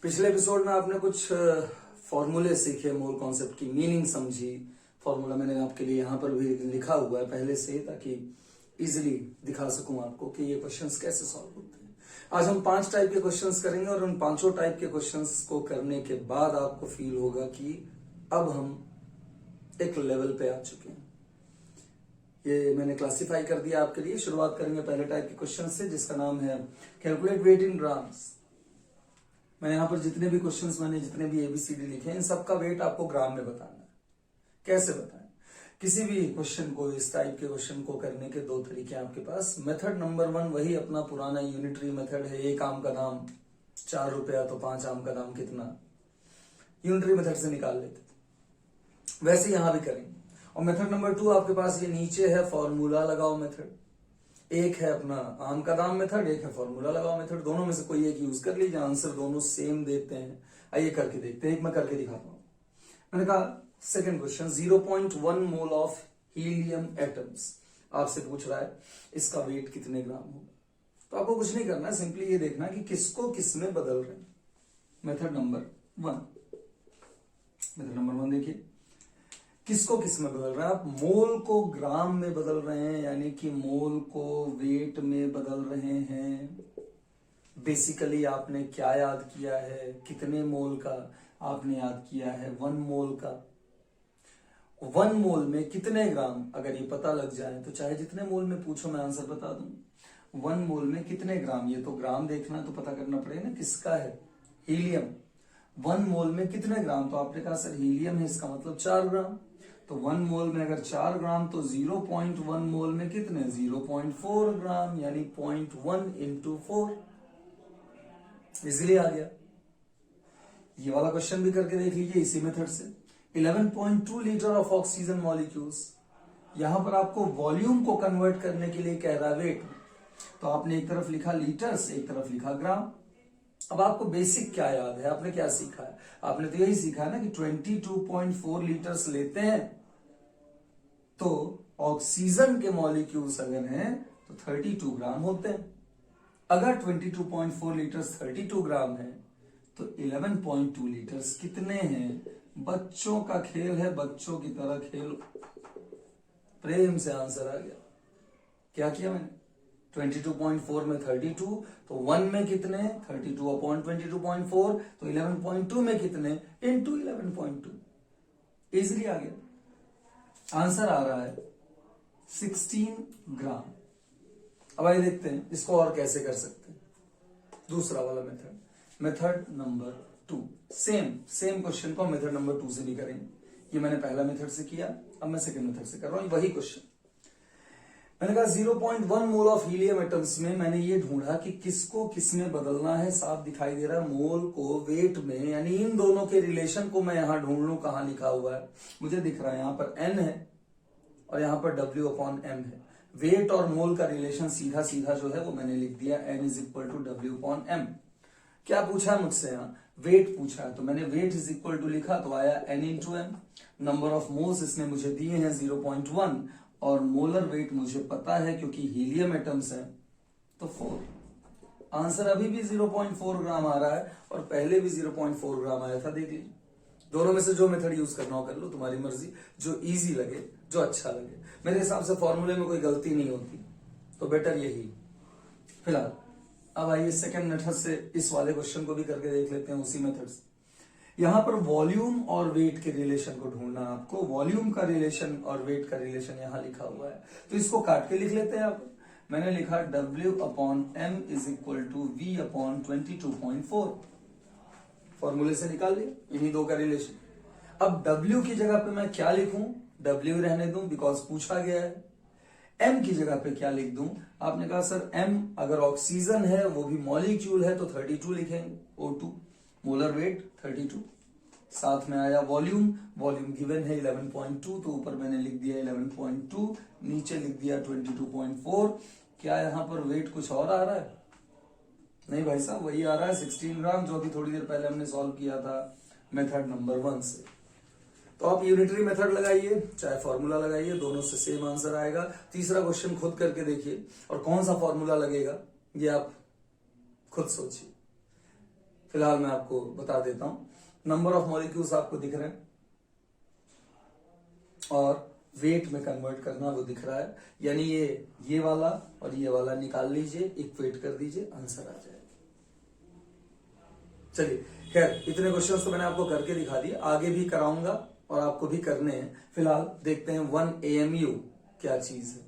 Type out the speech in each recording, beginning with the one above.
पिछले एपिसोड में आपने कुछ फॉर्मूले सीखे, मोल कॉन्सेप्ट की मीनिंग समझी। फॉर्मूला मैंने आपके लिए यहाँ पर भी लिखा हुआ है पहले से, ताकि इजिली दिखा सकूं आपको कि ये क्वेश्चंस कैसे सॉल्व होते हैं। आज हम 5 टाइप के क्वेश्चंस करेंगे और उन 5 टाइप के क्वेश्चंस को करने के बाद आपको फील होगा कि अब हम एक लेवल पे आ चुके हैं। ये मैंने क्लासिफाई कर दिया आपके लिए। शुरुआत करेंगे पहले टाइप के क्वेश्चन से, जिसका नाम है कैलकुलेट वेट इन ग्राम्स। मैंने यहाँ पर जितने भी क्वेश्चंस मैंने जितने भी एबीसीडी लिखे हैं, इन सबका वेट आपको ग्राम में बताना है। कैसे बताएं? किसी भी क्वेश्चन को, इस टाइप के क्वेश्चन को करने के 2 तरीके हैं आपके पास। मेथड नंबर 1 वही अपना पुराना यूनिटरी मेथड है। 1 आम का दाम 4 रुपया तो 5 आम का दाम कितना, यूनिटरी मेथड से निकाल लेते। वैसे यहां भी करेंगे। और मेथड नंबर 2 आपके पास ये नीचे है, फॉर्मूला लगाओ मेथड। एक है अपना आम का दाम मेथड, एक है फॉर्मूला लगाओ मेथड। दोनों में से कोई एक यूज कर लीजिए, आंसर दोनों सेम देते हैं। आइए करके देखते हैं। एक मैं करके दिखाता हूं। मैंने कहा second question, 0.1 mole of helium atoms आपसे पूछ रहा है, इसका वेट कितने ग्राम होगा। तो आपको कुछ नहीं करना है, सिंपली ये देखना कि किसको किस में बदल रहे हैं। मेथड नंबर 1 देखिए, किसको किस में बदल रहे हैं आप। मोल को ग्राम में बदल रहे हैं, यानी कि मोल को वेट में बदल रहे हैं। बेसिकली आपने क्या याद किया है, कितने मोल का आपने याद किया है, 1 मोल का। 1 मोल में कितने ग्राम, अगर ये पता लग जाए तो चाहे जितने मोल में पूछो मैं आंसर बता दूं। 1 मोल में कितने ग्राम, ये तो ग्राम देखना तो पता करना पड़ेगा ना किसका है, हीलियम। 1 मोल में कितने ग्राम, तो आपने कहा सर हीलियम है, इसका मतलब 4 ग्राम। तो 1 मोल में अगर 4 ग्राम तो 0.1 मोल में कितने, 0.4 ग्राम, यानी 0.1 इंटू 4। इजिली आ गया। ये वाला क्वेश्चन भी करके देख लीजिए इसी मेथड से। 11.2 लीटर ऑफ ऑक्सीजन मॉलिक्यूल्स। यहां पर आपको वॉल्यूम को कन्वर्ट करने के लिए कह रहा है वेट। तो आपने एक तरफ लिखा लीटर्स, एक तरफ लिखा ग्राम। अब आपको बेसिक क्या याद है, आपने क्या सीखा है? आपने तो यही सीखा है ना कि 22.4 लीटर्स लेते हैं तो ऑक्सीजन के मॉलिक्यूल्स अगर हैं तो 32 ग्राम होते हैं। अगर 22.4 लीटर्स 32 ग्राम है तो 11.2 लीटर्स कितने हैं? बच्चों का खेल है, बच्चों की तरह खेल। प्रेम से आंसर आ गया। क्या किया मैंने, 22.4 में 32, तो 1 में कितने, 32 अपॉन 22.4, तो 11.2 में कितने, इंटू 11.2। इजिली आ गया। आंसर आ रहा है 16 ग्राम। अब आइए देखते हैं इसको और कैसे कर सकते हैं। दूसरा वाला method, method number 2। Same question को मेथड नंबर 2 से भी करेंगे। ये मैंने पहला मेथड से किया, अब मैं सेकंड मेथड से कर रहा हूं वही क्वेश्चन। मैंने कहा 0.1 मोल ऑफ हीलियम एटम्स में मैंने ये ढूंढा कि किसको किस में बदलना है। साफ दिखाई दे रहा है, मोल को वेट में, यानी इन दोनों के रिलेशन को मैं यहां ढूंढ लूं। कहां लिखा हुआ है मुझे दिख रहा है, यहां पर n है और यहां पर W अपॉन m है। वेट और मोल का रिलेशन सीधा सीधा जो है वो मैंने लिख दिया, n is equal to W upon m। क्या पूछा है मुझसे, यहाँ वेट पूछा है तो मैंने वेट इज इक्वल टू लिखा तो आया n into m। Number of moles इसने मुझे दिए हैं 0.1 और मोलर वेट मुझे पता है क्योंकि हीलियम एटम्स है तो 4। आंसर अभी भी 0.4 ग्राम आ रहा है और पहले भी 0.4 ग्राम आया था। देख लीजिए, दोनों में से जो मेथड यूज करना हो कर लो, तुम्हारी मर्जी, जो इजी लगे, जो अच्छा लगे। मेरे हिसाब से फॉर्मूले में कोई गलती नहीं होती, तो बेटर यही फिलहाल। अब आइए सेकंड मेथड से इस वाले क्वेश्चन को भी करके देख लेते हैं उसी मेथड से। यहां पर वॉल्यूम और वेट के रिलेशन को ढूंढना है आपको। वॉल्यूम का रिलेशन और वेट का रिलेशन यहां लिखा हुआ है, तो इसको काट के लिख लेते हैं। आप, मैंने लिखा W upon M is equal to V upon 22.4। फॉर्मूले से निकाल लिया इन्हीं 2 का रिलेशन। अब W की जगह पे मैं क्या लिखूं, W रहने दूं बिकॉज पूछा गया है। M की जगह पे क्या लिख दूं, आपने कहा सर M अगर ऑक्सीजन है वो भी मॉलिक्यूल है तो 32 लिखेंगे, O2। Molar weight 32। साथ में आया वॉल्यूम, वॉल्यूम गिवन है 11.2 तो ऊपर मैंने लिख दिया 11.2, नीचे लिख दिया 22.4। क्या यहां पर वेट कुछ और आ रहा है? नहीं भाई साहब, वही आ रहा है 16 ग्राम, जो अभी थोड़ी देर पहले हमने सॉल्व किया था मेथड नंबर 1 से। तो आप यूनिटरी मेथड लगाइए चाहे फॉर्मूला लगाइए, दोनों से सेम आंसर आएगा। तीसरा क्वेश्चन खुद करके देखिए और कौन सा फॉर्मूला लगेगा ये आप खुद सोचिए। फिलहाल मैं आपको बता देता हूं। नंबर ऑफ मॉलिक्यूल्स आपको दिख रहे हैं और वेट में कन्वर्ट करना वो दिख रहा है, यानी ये वाला और ये वाला निकाल लीजिए, इक्वेट कर दीजिए, आंसर आ जाएगा। चलिए खैर, इतने क्वेश्चंस तो मैंने आपको करके दिखा दिए, आगे भी कराऊंगा और आपको भी करने हैं। फिलहाल देखते हैं 1 AMU क्या चीज है।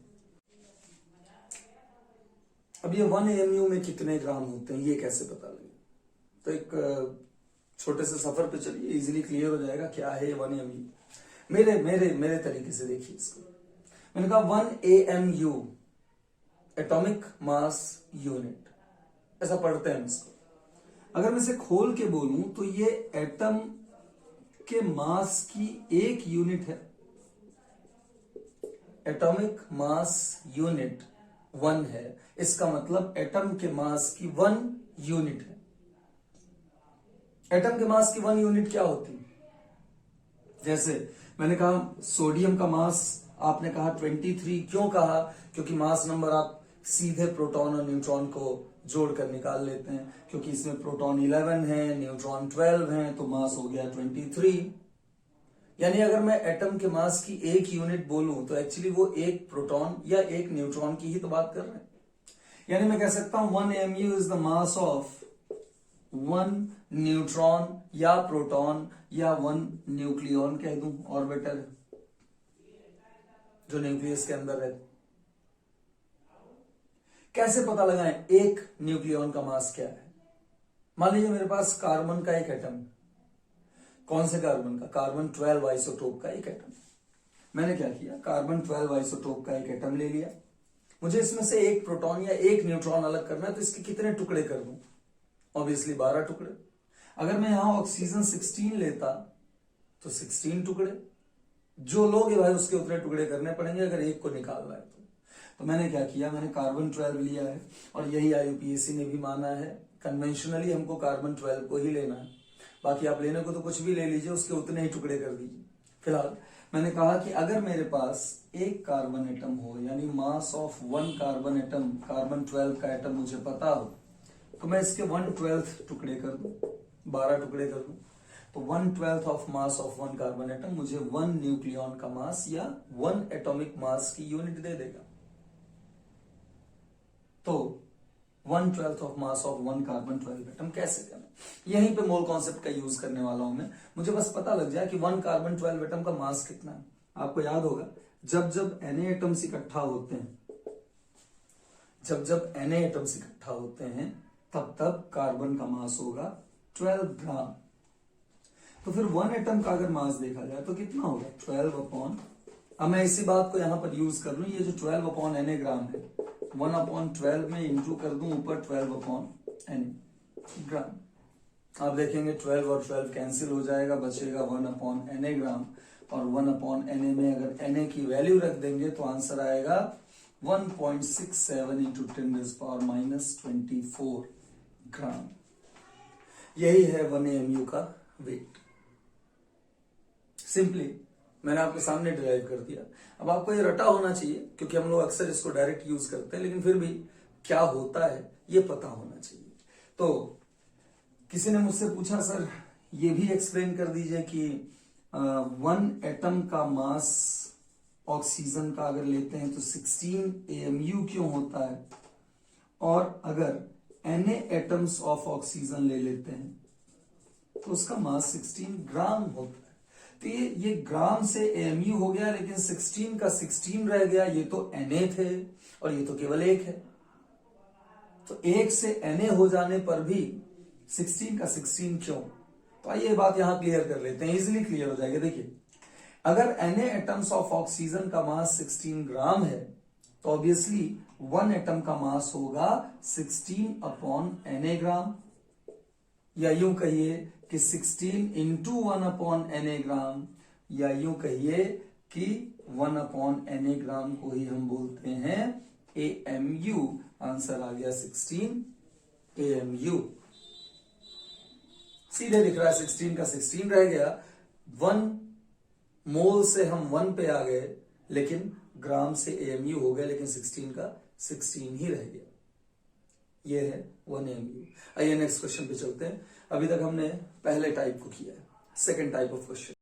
अब ये 1 AMU में कितने ग्राम होते हैं ये कैसे पता लगे, तो एक छोटे से सफर पे चलिए, इजीली क्लियर हो जाएगा क्या है 1 AMU। मेरे मेरे मेरे तरीके से देखिए इसको। मैंने कहा 1 AMU एटॉमिक मास यूनिट, ऐसा पढ़ते हैं इसको। अगर मैं इसे खोल के बोलूं तो ये एटम के मास की एक यूनिट है। एटॉमिक मास यूनिट 1 है, इसका मतलब एटम के मास की 1 यूनिट है। एटम के मास की 1 यूनिट क्या होती है? जैसे मैंने कहा सोडियम का मास, आपने कहा 23, क्यों कहा? क्योंकि मास नंबर आप सीधे प्रोटॉन और न्यूट्रॉन को जोड़कर निकाल लेते हैं, क्योंकि इसमें प्रोटॉन 11 है, न्यूट्रॉन 12 है, तो मास हो गया 23। यानी अगर मैं एटम के मास की एक यूनिट बोलूं तो एक्चुअली वो एक प्रोटॉन या एक न्यूट्रॉन की ही तो बात कर रहे हैं। यानी मैं कह सकता हूं 1 AMU is the mass of 1 neutron या प्रोटॉन या 1 न्यूक्लियॉन कह दूं और बेटर है, जो न्यूक्लियस के अंदर है। कैसे पता लगाएं एक न्यूक्लियॉन का मास क्या है? मान लीजिए मेरे पास कार्बन का एक एटम, कौन से कार्बन का? कार्बन 12 आइसोटोप का एक एटम। मैंने क्या किया, कार्बन 12 आइसोटोप का एक एटम ले लिया। मुझे इसमें से एक प्रोटॉन या एक न्यूट्रॉन अलग करना है, तो इसके कितने टुकड़े कर दूं? ऑब्वियसली 12 टुकड़े। अगर मैं यहां ऑक्सीजन 16 लेता तो 16 टुकड़े। जो लोगे भाई उसके उतने टुकड़े करने पड़ेंगे अगर एक को निकालना है तो मैंने क्या किया, मैंने कार्बन 12 लिया है और यही IUPAC ने भी माना है। कन्वेंशनली हमको कार्बन 12 को ही लेना है, बाकी आप लेने को तो कुछ भी ले लीजिए, उसके उतने ही टुकड़े कर दीजिए। फिलहाल मैंने कहा कि अगर मेरे पास एक कार्बन एटम हो, यानी mass of 1 carbon atom, carbon 12 का एटम मुझे पता हो, तो मैं इसके 1/12 टुकड़े कर दूं, 12 टुकड़े कर दूं, तो 1/12 of mass of 1 carbon atom मुझे 1 न्यूक्लियॉन का मास या 1 एटॉमिक मास की यूनिट दे देगा। तो 1/12 of mass of 1 carbon 12 atom कैसे करना, यहीं पे मोल कॉन्सेप्ट का यूज करने वाला हूं मैं। मुझे बस पता लग जाए कि 1 कार्बन 12 एटम का मास कितना है। आपको याद होगा जब जब Na एटम्स इकट्ठा होते हैं, जब Na एटम्स इकट्ठा होते हैं तब तब कार्बन का मास होगा 12 ग्राम। तो फिर 1 एटम का अगर मास देखा जाए तो कितना होगा? 12 अपॉन, अब मैं इसी बात को यहां पर यूज कर लूं, ये जो 12 अपॉन Na ग्राम है, 1/12 में इंटू कर दूं ऊपर 12 अपॉन Na ग्राम। आप देखेंगे 12 और 12 कैंसिल हो जाएगा, बचेगा 1 अपॉन Na ग्राम, और 1 अपॉन Na में अगर Na की वैल्यू रख देंगे तो आंसर आएगा 1.67 इंटू 10⁻⁻24 ग्राम। यही है 1 AMU का वेट। सिंपली मैंने आपके सामने डिराइव कर दिया। अब आपको ये रटा होना चाहिए, क्योंकि हम लोग अक्सर इसको डायरेक्ट यूज करते हैं, लेकिन फिर भी क्या होता है ये पता होना चाहिए। तो किसी ने मुझसे पूछा, सर ये भी एक्सप्लेन कर दीजिए कि 1 एटम का मास ऑक्सीजन का अगर लेते हैं तो 16 AMU क्यों होता है, और अगर Na एटम्स ऑफ ऑक्सीजन ले लेते हैं तो उसका मास 16 ग्राम होता है। तो ये ग्राम से AMU हो गया, लेकिन 16 का 16 रह गया। ये तो Na थे और ये तो केवल 1 है, तो 1 से Na हो जाने पर भी 16 का 16 क्यों? तो आइए बात यहां क्लियर कर लेते हैं, इजिली क्लियर हो जाएगा। देखिए अगर Na एटम्स ऑफ ऑक्सीजन का मास 16 ग्राम है तो ऑब्वियसली 1 एटम का मास होगा 16 अपॉन Na ग्राम, या यूं कहिए कि 16 इंटू 1 अपॉन Na ग्राम, या यूं कहिए कि 1 अपॉन Na ग्राम को ही हम बोलते हैं AMU। आंसर आ गया 16 AMU। सीधे दिख रहा है 16 का 16 रह गया, 1 मोल से हम 1 पे आ गए, लेकिन ग्राम से AMU हो गया, लेकिन 16 का 16 ही रह गया। ये है 1 AMU। आइए नेक्स्ट क्वेश्चन पे चलते हैं। अभी तक हमने पहले टाइप को किया है, सेकेंड टाइप ऑफ क्वेश्चन।